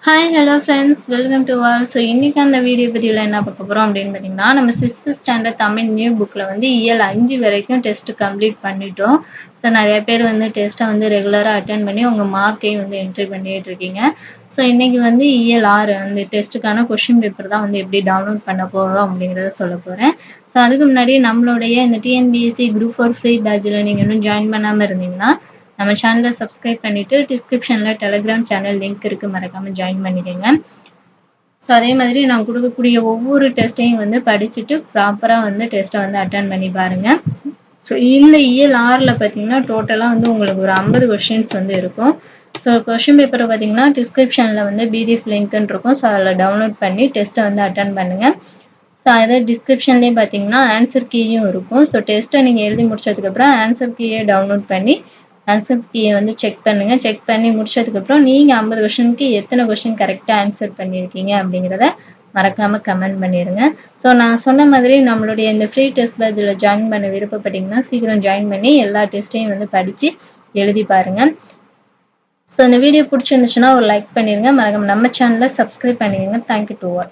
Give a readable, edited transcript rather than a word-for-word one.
Hi hello friends welcome to all. So இன்றைக்கி அந்த video பதிவில் என்ன பார்க்க போகிறோம் அப்படின்னு பார்த்தீங்கன்னா, நம்ம 6th ஸ்டாண்டர்ட் தமிழ் நியூ புக்கில் வந்து இயல் 5 வரைக்கும் டெஸ்ட்டு கம்ப்ளீட் பண்ணிட்டோம். ஸோ நிறைய பேர் வந்து டெஸ்ட்டை வந்து ரெகுலராக அட்டென்ட் பண்ணி உங்கள் மார்க்கையும் வந்து என்ட்ரி பண்ணிகிட்டு இருக்கீங்க. ஸோ இன்றைக்கி வந்து இயல் 6 அந்த டெஸ்ட்டுக்கான கொஷின் பேப்பர் தான் வந்து எப்படி டவுன்லோட் பண்ண போகிறோம் அப்படிங்கிறத சொல்ல போகிறேன். ஸோ அதுக்கு முன்னாடி நம்மளுடைய இந்த டிஎன்பிஎஸ்சி குரூப் 4 ஃப்ரீ பேட்சில் நீங்கள் இன்னும் ஜாயின் பண்ணாமல் இருந்தீங்கன்னா நம்ம சேனலை சப்ஸ்கிரைப் பண்ணிவிட்டு டிஸ்கிரிப்ஷனில் டெலிகிராம் சேனல் லிங்க் இருக்குது, மறக்காமல் ஜாயின் பண்ணிக்கோங்க. ஸோ அதே மாதிரி நான் கொடுக்கக்கூடிய ஒவ்வொரு டெஸ்ட்டையும் வந்து படிச்சுட்டு ப்ராப்பராக வந்து டெஸ்ட்டை வந்து அட்டன் பண்ணி பாருங்கள். ஸோ இந்த இயல் 6ல் பார்த்தீங்கன்னா டோட்டலாக வந்து உங்களுக்கு ஒரு 50 கொஷின்ஸ் வந்து இருக்கும். ஸோ கொஷின் பேப்பரை பார்த்தீங்கன்னா டிஸ்கிரிப்ஷனில் வந்து பிடிஎஃப் லிங்க்னு இருக்கும். ஸோ அதில் டவுன்லோட் பண்ணி டெஸ்ட்டை வந்து அட்டன் பண்ணுங்கள். ஸோ அதை டிஸ்கிரிப்ஷன்லேயே பார்த்தீங்கன்னா ஆன்சர் கீயும் இருக்கும். ஸோ டெஸ்ட்டை நீங்கள் எழுதி முடிச்சதுக்கப்புறம் ஆன்சர் கீயை டவுன்லோட் பண்ணி ஆன்சர் கீயை வந்து செக் பண்ணுங்கள். செக் பண்ணி முடிச்சதுக்கப்புறம் நீங்கள் 50 கொஷனுக்கு எத்தனை கொஷின் கரெக்டாக ஆன்சர் பண்ணியிருக்கீங்க அப்படிங்கிறத மறக்காமல் கமெண்ட் பண்ணிடுங்க. ஸோ நான் சொன்ன மாதிரி நம்மளுடைய இந்த ஃப்ரீ டெஸ்ட் பேட்சில் ஜாயின் பண்ண விருப்பப்பட்டீங்கன்னா சீக்கிரம் ஜாயின் பண்ணி எல்லா டெஸ்ட்டையும் வந்து படித்து எழுதி பாருங்கள். ஸோ இந்த வீடியோ பிடிச்சிருந்துச்சுன்னா ஒரு லைக் பண்ணிடுங்க. மறக்காம நம்ம சேனலை சப்ஸ்கிரைப் பண்ணிடுங்க. Thank you to all.